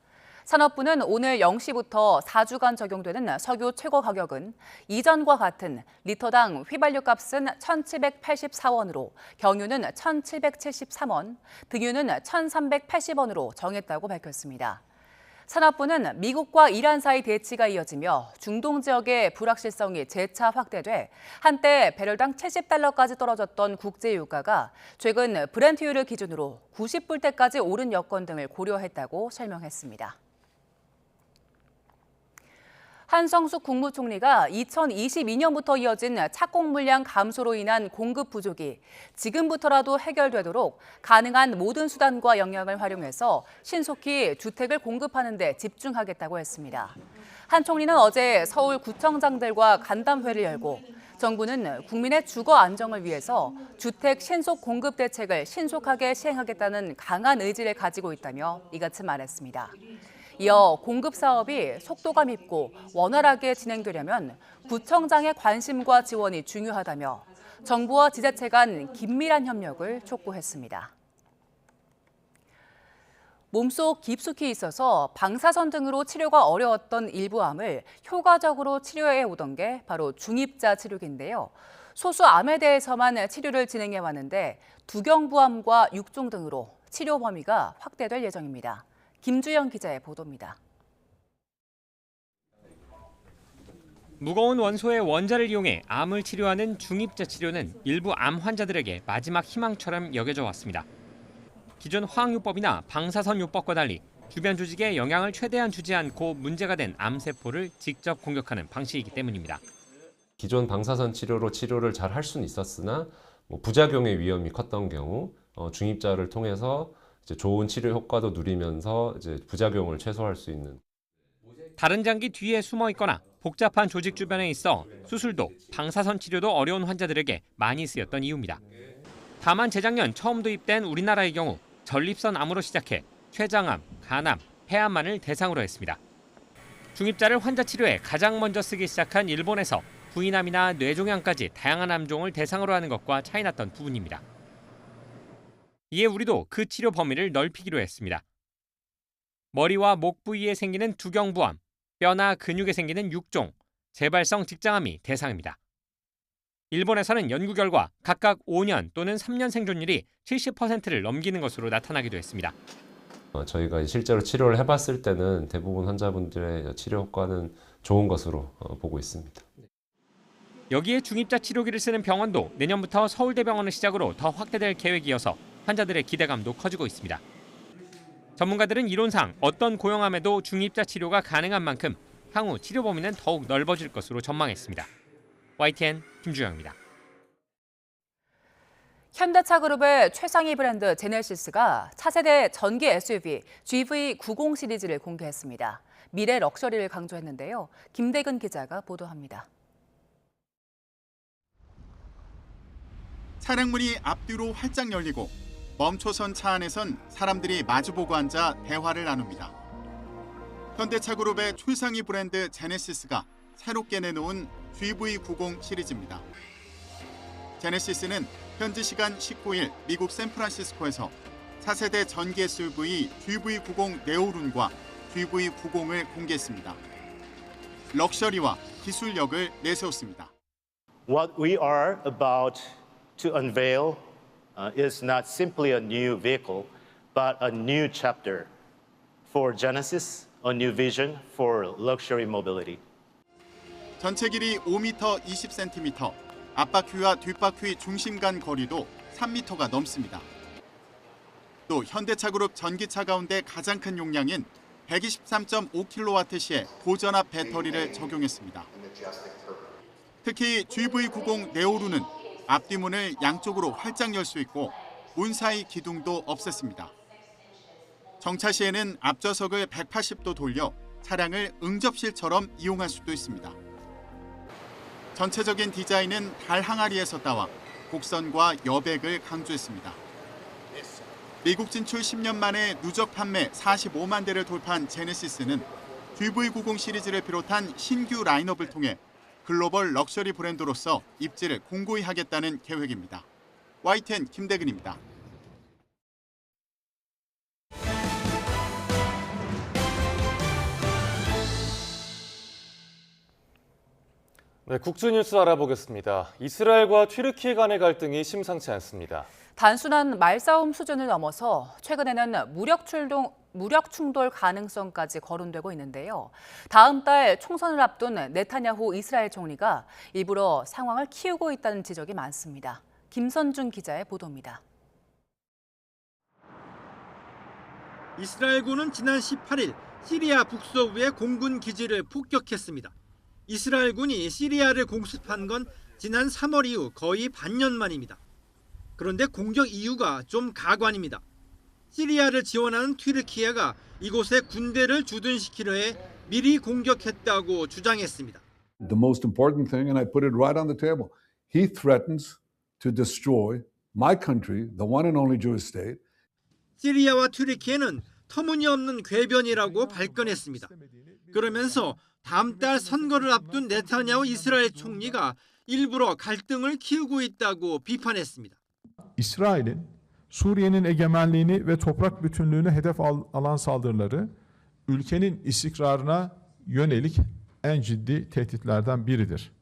산업부는 오늘 0시부터 4주간 적용되는 석유 최고 가격은 이전과 같은 리터당 휘발유 값은 1,784원으로 경유는 1,773원, 등유는 1,380원으로 정했다고 밝혔습니다. 산업부는 미국과 이란 사이 대치가 이어지며 중동 지역의 불확실성이 재차 확대돼 한때 배럴당 70달러까지 떨어졌던 국제유가가 최근 브렌트유를 기준으로 90불대까지 오른 여건 등을 고려했다고 설명했습니다. 한성숙 국무총리가 2022년부터 이어진 착공 물량 감소로 인한 공급 부족이 지금부터라도 해결되도록 가능한 모든 수단과 역량을 활용해서 신속히 주택을 공급하는 데 집중하겠다고 했습니다. 한 총리는 어제 서울구청장들과 간담회를 열고 정부는 국민의 주거 안정을 위해서 주택 신속 공급 대책을 신속하게 시행하겠다는 강한 의지를 가지고 있다며 이같이 말했습니다. 이어 공급 사업이 속도감 있고 원활하게 진행되려면 구청장의 관심과 지원이 중요하다며 정부와 지자체 간 긴밀한 협력을 촉구했습니다. 몸속 깊숙이 있어서 방사선 등으로 치료가 어려웠던 일부 암을 효과적으로 치료해 오던 게 바로 중입자 치료기인데요. 소수 암에 대해서만 치료를 진행해 왔는데 두경부암과 육종 등으로 치료 범위가 확대될 예정입니다. 김주영 기자의 보도입니다. 무거운 원소의 원자를 이용해 암을 치료하는 중입자 치료는 일부 암 환자들에게 마지막 희망처럼 여겨져 왔습니다. 기존 화학요법이나 방사선요법과 달리 주변 조직에 영향을 최대한 주지 않고 문제가 된 암세포를 직접 공격하는 방식이기 때문입니다. 기존 방사선 치료로 치료를 잘 할 수는 있었으나 부작용의 위험이 컸던 경우 중입자를 통해서 이제 좋은 치료 효과도 누리면서 이제 부작용을 최소화할 수 있는. 다른 장기 뒤에 숨어 있거나 복잡한 조직 주변에 있어 수술도 방사선 치료도 어려운 환자들에게 많이 쓰였던 이유입니다. 다만 재작년 처음 도입된 우리나라의 경우 전립선 암으로 시작해 췌장암, 간암, 폐암만을 대상으로 했습니다. 중입자를 환자 치료에 가장 먼저 쓰기 시작한 일본에서 부인암이나 뇌종양까지 다양한 암종을 대상으로 하는 것과 차이났던 부분입니다. 이에 우리도 그 치료 범위를 넓히기로 했습니다. 머리와 목 부위에 생기는 두경부암, 뼈나 근육에 생기는 육종, 재발성 직장암이 대상입니다. 일본에서는 연구 결과 각각 5년 또는 3년 생존율이 70%를 넘기는 것으로 나타나기도 했습니다. 저희가 실제로 치료를 해봤을 때는 대부분 환자분들의 치료 효과는 좋은 것으로 보고 있습니다. 여기에 중입자 치료기를 쓰는 병원도 내년부터 서울대병원을 시작으로 더 확대될 계획이어서 환자들의 기대감도 커지고 있습니다. 전문가들은 이론상 어떤 고형암에도 중입자 치료가 가능한 만큼 향후 치료 범위는 더욱 넓어질 것으로 전망했습니다. YTN 김주영입니다. 현대차그룹의 최상위 브랜드 제네시스가 차세대 전기 SUV GV90 시리즈를 공개했습니다. 미래 럭셔리를 강조했는데요. 김대근 기자가 보도합니다. 차량 문이 앞뒤로 활짝 열리고 멈춰선 차 안에선 사람들이 마주보고 앉아 대화를 나눕니다. 현대차그룹의 최상위 브랜드 제네시스가 새롭게 내놓은 GV90 시리즈입니다. 제네시스는 현지 시간 19일 미국 샌프란시스코에서 차세대 전기 SUV GV90 네오룬과 GV90을 공개했습니다. 럭셔리와 기술력을 내세웠습니다. What we are about to unveil is not simply a new vehicle, but a new chapter for Genesis, a new vision for luxury mobility. 전체 길이 5m 20cm, 앞바퀴와 뒷바퀴 중심 간 거리도 3m가 넘습니다. 또 현대차그룹 전기차 가운데 가장 큰 용량인 123.5kWh의 고전압 배터리를 적용했습니다. 특히 GV90 네오루는 앞뒤문을 양쪽으로 활짝 열 수 있고 문 사이 기둥도 없앴습니다. 정차 시에는 앞좌석을 180도 돌려 차량을 응접실처럼 이용할 수도 있습니다. 전체적인 디자인은 달 항아리에서 따와 곡선과 여백을 강조했습니다. 미국 진출 10년 만에 누적 판매 45만 대를 돌파한 제네시스는 GV90 시리즈를 비롯한 신규 라인업을 통해 글로벌 럭셔리 브랜드로서 입지를 공고히 하겠다는 계획입니다. YTN 김대근입니다. 네, 국제뉴스 알아보겠습니다. 이스라엘과 튀르키예 간의 갈등이 심상치 않습니다. 단순한 말싸움 수준을 넘어서 최근에는 무력 충돌 가능성까지 거론되고 있는데요. 다음 달 총선을 앞둔 네타냐후 이스라엘 총리가 일부러 상황을 키우고 있다는 지적이 많습니다. 김선중 기자의 보도입니다. 이스라엘군은 지난 18일 시리아 북서부의 공군 기지를 폭격했습니다. 이스라엘군이 시리아를 공습한 건 지난 3월 이후 거의 반년 만입니다. 그런데 공격 이유가 좀 가관입니다. 시리아를 지원하는 튀르키예가 이곳에 군대를 주둔시키려 해 미리 공격했다고 주장했습니다. The most important thing, and I put it right on the table, he threatens to destroy my country, the one and only Jewish state. 시리아와 튀르키예는 터무니없는 궤변이라고 발끈했습니다. 그러면서 다음 달 선거를 앞둔 네타냐후 이스라엘 총리가 일부러 gal등을 키우고 있다고 비판했습니다. İsrail'in Suriye'nin egemenliğini ve toprak bütünlüğünü hedef alan saldırıları ülkenin istikrarına yönelik en ciddi tehditlerden biridir.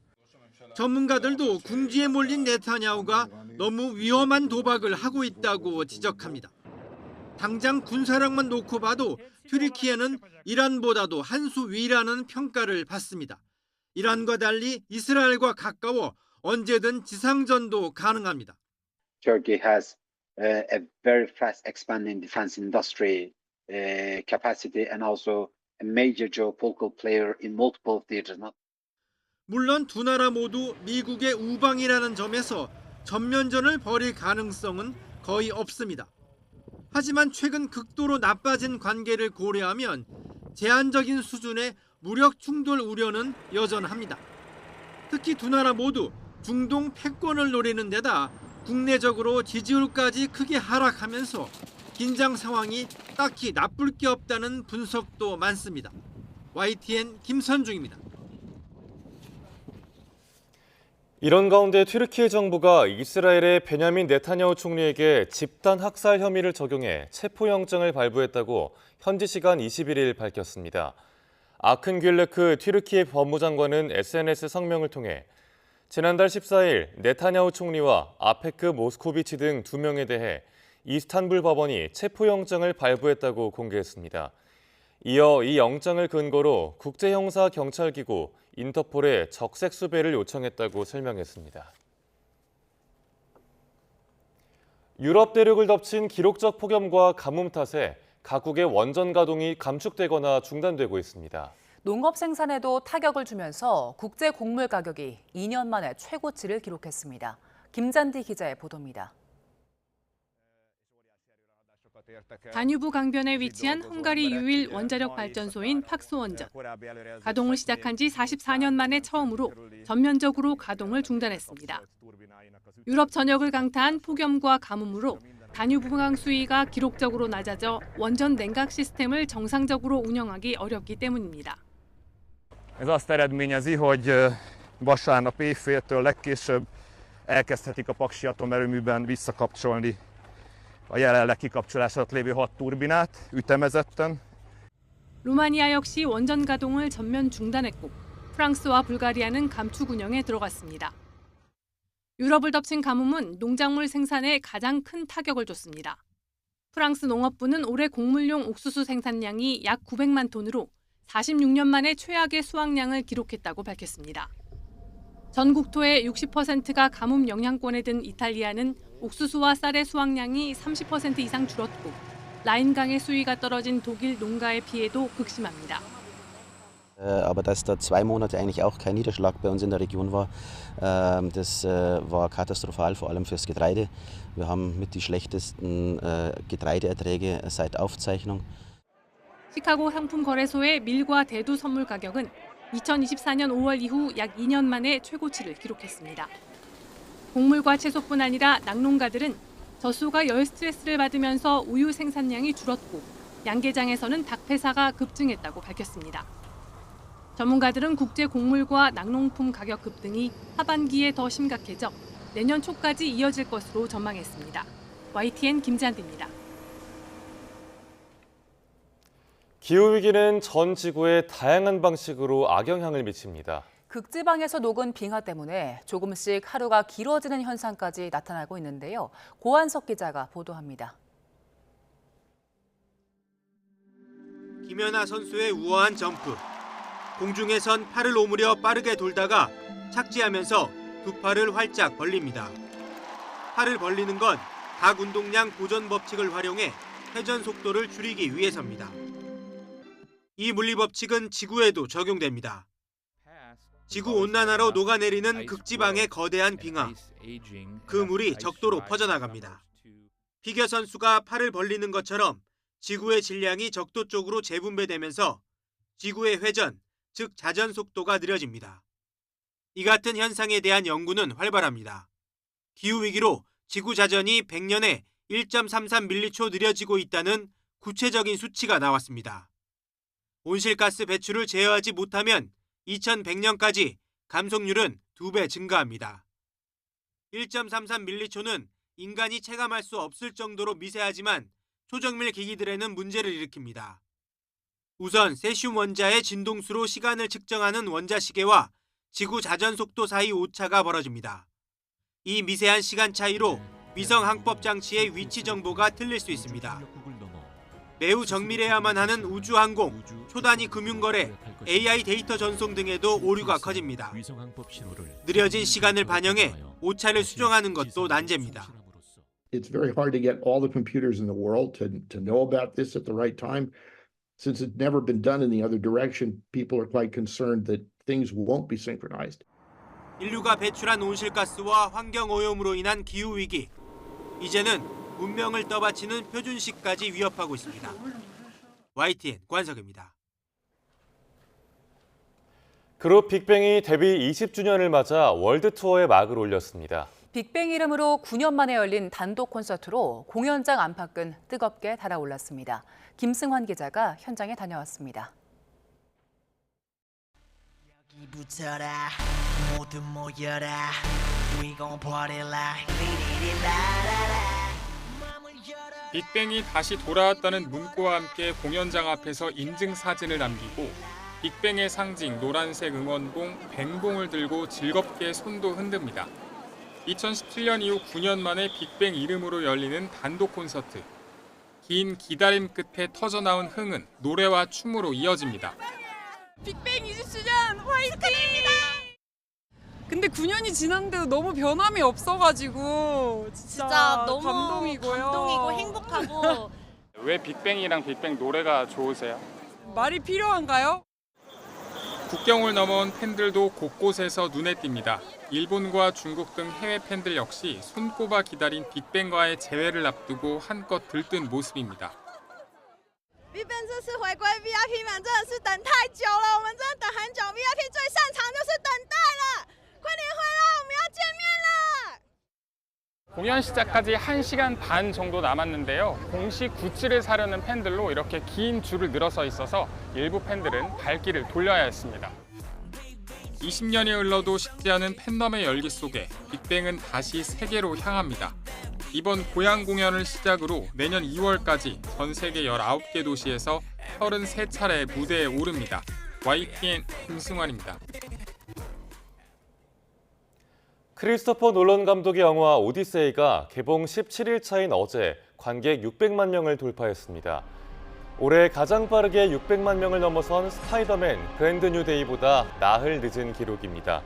전문가들도 궁지에 몰린 네타냐후가 너무 위험한 도박을 하고 있다고 지적합니다. 당장 군사력만 놓고 봐도 튀르키예는 이란보다도 한 수 위라는 평가를 받습니다. 이란과 달리 이스라엘과 가까워 언제든 지상전도 가능합니다. Turkey has a very fast expanding defense industry capacity and also a major geopolitical player in multiple theaters. 물론 두 나라 모두 미국의 우방이라는 점에서 전면전을 벌일 가능성은 거의 없습니다. 하지만 최근 극도로 나빠진 관계를 고려하면 제한적인 수준의 무력 충돌 우려는 여전합니다. 특히 두 나라 모두 중동 패권을 노리는 데다 국내적으로 지지율까지 크게 하락하면서 긴장 상황이 딱히 나쁠 게 없다는 분석도 많습니다. YTN 김선중입니다. 이런 가운데 튀르키예 정부가 이스라엘의 베냐민 네타냐후 총리에게 집단 학살 혐의를 적용해 체포영장을 발부했다고 현지 시간 21일 밝혔습니다. 아큰 귤레크 튀르키예 법무장관은 SNS 성명을 통해 지난달 14일 네타냐후 총리와 아페크 모스코비치 등 2명에 대해 이스탄불 법원이 체포영장을 발부했다고 공개했습니다. 이어 이 영장을 근거로 국제형사경찰기구 인터폴에 적색 수배를 요청했다고 설명했습니다. 유럽 대륙을 덮친 기록적 폭염과 가뭄 탓에 각국의 원전 가동이 감축되거나 중단되고 있습니다. 농업 생산에도 타격을 주면서 국제 곡물 가격이 2년 만에 최고치를 기록했습니다. 김잔디 기자의 보도입니다. 다뉴브 강변에 위치한 헝가리 유일 원자력 발전소인 팍소 원전. 가동을 시작한 지 44년 만에 처음으로 전면적으로 가동을 중단했습니다. 유럽 전역을 강타한 폭염과 가뭄으로 다뉴브강 수위가 기록적으로 낮아져 원전 냉각 시스템을 정상적으로 운영하기 어렵기 때문입니다. Ez azt eredményezi, hogy vasárnap éjféltől legkésőbb elkezdhetik a Paksi atomerőműben visszakapcsolni a jelenleg kikapcsolás alatt lévő 6 turbinát ütemezetten. 루마니아 역시 원전 가동을 전면 중단했고 프랑스와 불가리아는 감축 운영에 들어갔습니다. 유럽을 덮친 가뭄은 농작물 생산에 가장 큰 타격을 줬습니다. 프랑스 농업부는 올해 곡물용 옥수수 생산량이 약 900만 톤으로 46년 만에 최악의 수확량을 기록했다고 밝혔습니다. 전 국토의 60%가 가뭄 영향권에 든 이탈리아는 옥수수와 쌀의 수확량이 30% 이상 줄었고 라인강의 수위가 떨어진 독일 농가의 피해도 극심합니다. Aber dass da 2 Monate eigentlich auch kein Niederschlag bei uns in der Region war, das war katastrophal, vor allem fürs Getreide. Wir haben mit die schlechtesten Getreideerträge seit Aufzeichnung. 시카고 상품거래소의 밀과 대두 선물 가격은 2024년 5월 이후 약 2년 만에 최고치를 기록했습니다. 곡물과 채소뿐 아니라 낙농가들은 젖소가 열 스트레스를 받으면서 우유 생산량이 줄었고 양계장에서는 닭 폐사가 급증했다고 밝혔습니다. 전문가들은 국제 곡물과 낙농품 가격 급등이 하반기에 더 심각해져 내년 초까지 이어질 것으로 전망했습니다. YTN 김잔디입니다. 기후위기는 전 지구에 다양한 방식으로 악영향을 미칩니다. 극지방에서 녹은 빙하 때문에 조금씩 하루가 길어지는 현상까지 나타나고 있는데요. 고한석 기자가 보도합니다. 김연아 선수의 우아한 점프. 공중에선 팔을 오므려 빠르게 돌다가 착지하면서 두 팔을 활짝 벌립니다. 팔을 벌리는 건 각 운동량 보전 법칙을 활용해 회전 속도를 줄이기 위해서입니다. 이 물리 법칙은 지구에도 적용됩니다. 지구 온난화로 녹아내리는 극지방의 거대한 빙하. 그 물이 적도로 퍼져나갑니다. 피겨 선수가 팔을 벌리는 것처럼 지구의 질량이 적도 쪽으로 재분배되면서 지구의 회전, 즉 자전 속도가 느려집니다. 이 같은 현상에 대한 연구는 활발합니다. 기후위기로 지구 자전이 100년에 1.33밀리초 느려지고 있다는 구체적인 수치가 나왔습니다. 온실가스 배출을 제어하지 못하면 2100년까지 감속률은 2배 증가합니다. 1.33밀리초는 인간이 체감할 수 없을 정도로 미세하지만 초정밀 기기들에는 문제를 일으킵니다. 우선 세슘 원자의 진동수로 시간을 측정하는 원자시계와 지구 자전 속도 사이 오차가 벌어집니다. 이 미세한 시간 차이로 위성 항법 장치의 위치 정보가 틀릴 수 있습니다. 매우 정밀해야만 하는 우주항공, 초단위 금융거래, AI 데이터 전송 등에도 오류가 커집니다. 느려진 시간을 반영해 오차를 수정하는 것도 난제입니다. It's very hard to get all the computers in the world to know about this at the right time. Since it's never been done in the other direction, people are quite concerned that things won't be synchronized. 인류가 배출한 온실가스와 환경오염으로 인한 기후위기, 이제는 문명을 떠받치는 표준시까지 위협하고 있습니다. YTN 관석입니다. 그룹 빅뱅이 데뷔 20주년을 맞아 월드 투어에 막을 올렸습니다. 빅뱅 이름으로 9년 만에 열린 단독 콘서트로 공연장 안팎은 뜨겁게 달아올랐습니다. 김승환 기자가 현장에 다녀왔습니다. 붙어라 모두 모여라 We gon' party like 빅뱅이 다시 돌아왔다는 문구와 함께 공연장 앞에서 인증사진을 남기고 빅뱅의 상징 노란색 응원봉 뱅봉을 들고 즐겁게 손도 흔듭니다. 2017년 이후 9년 만에 빅뱅 이름으로 열리는 단독 콘서트. 긴 기다림 끝에 터져나온 흥은 노래와 춤으로 이어집니다. 빅뱅 20주년 화이팅입니다. 근데 9년이 지났는데도 너무 변함이 없어가지고 진짜 너무 감동이고요. 감동이고 행복하고. 왜 빅뱅이랑 빅뱅 노래가 좋으세요? 말이 필요한가요? 국경을 넘어온 팬들도 곳곳에서 눈에 띕니다. 일본과 중국 등 해외 팬들 역시 손꼽아 기다린 빅뱅과의 재회를 앞두고 한껏 들뜬 모습입니다. 这次回归 VIP 们真的是等太久了，我们真的等很久。VIP 最擅长就是等待了，快点回来，我们要见面了。 공연 시작까지 1시간 반 정도 남았는데요. 공식 굿즈를 사려는 팬들로 이렇게 긴 줄을 늘어서 있어서 일부 팬들은 발길을 돌려야 했습니다. 20년이 흘러도 식지 않은 팬덤의 열기 속에 빅뱅은 다시 세계로 향합니다. 이번 고향 공연을 시작으로 내년 2월까지 전 세계 19개 도시에서 33차례 무대에 오릅니다. YTN 김승환입니다. 크리스토퍼 놀런 감독의 영화 오디세이가 개봉 17일 차인 어제 관객 600만 명을 돌파했습니다. 올해 가장 빠르게 600만 명을 넘어선 스파이더맨 브랜드 뉴 데이보다 나흘 늦은 기록입니다.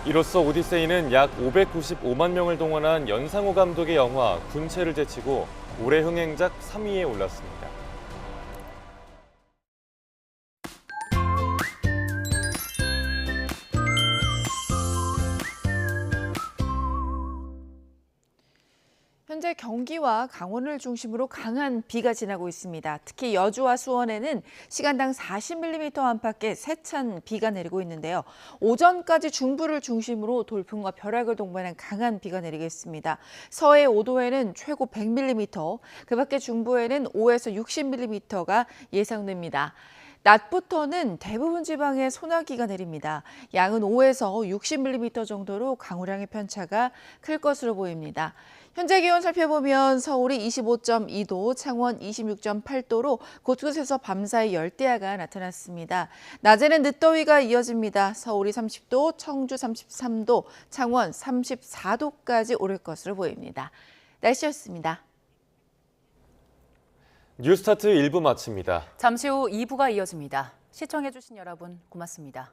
이로써 오디세이는 약 595만 명을 동원한 연상호 감독의 영화 군체를 제치고 올해 흥행작 3위에 올랐습니다. 현재 경기와 강원을 중심으로 강한 비가 지나고 있습니다. 특히 여주와 수원에는 시간당 40mm 안팎의 세찬 비가 내리고 있는데요. 오전까지 중부를 중심으로 돌풍과 벼락을 동반한 강한 비가 내리겠습니다. 서해 5도에는 최고 100mm, 그 밖에 중부에는 5에서 60mm가 예상됩니다. 낮부터는 대부분 지방에 소나기가 내립니다. 양은 5에서 60mm 정도로 강우량의 편차가 클 것으로 보입니다. 현재 기온 살펴보면 서울이 25.2도, 창원 26.8도로 곳곳에서 밤사이 열대야가 나타났습니다. 낮에는 늦더위가 이어집니다. 서울이 30도, 청주 33도, 창원 34도까지 오를 것으로 보입니다. 날씨였습니다. 뉴스타트 1부 마칩니다. 잠시 후 2부가 이어집니다. 시청해주신 여러분 고맙습니다.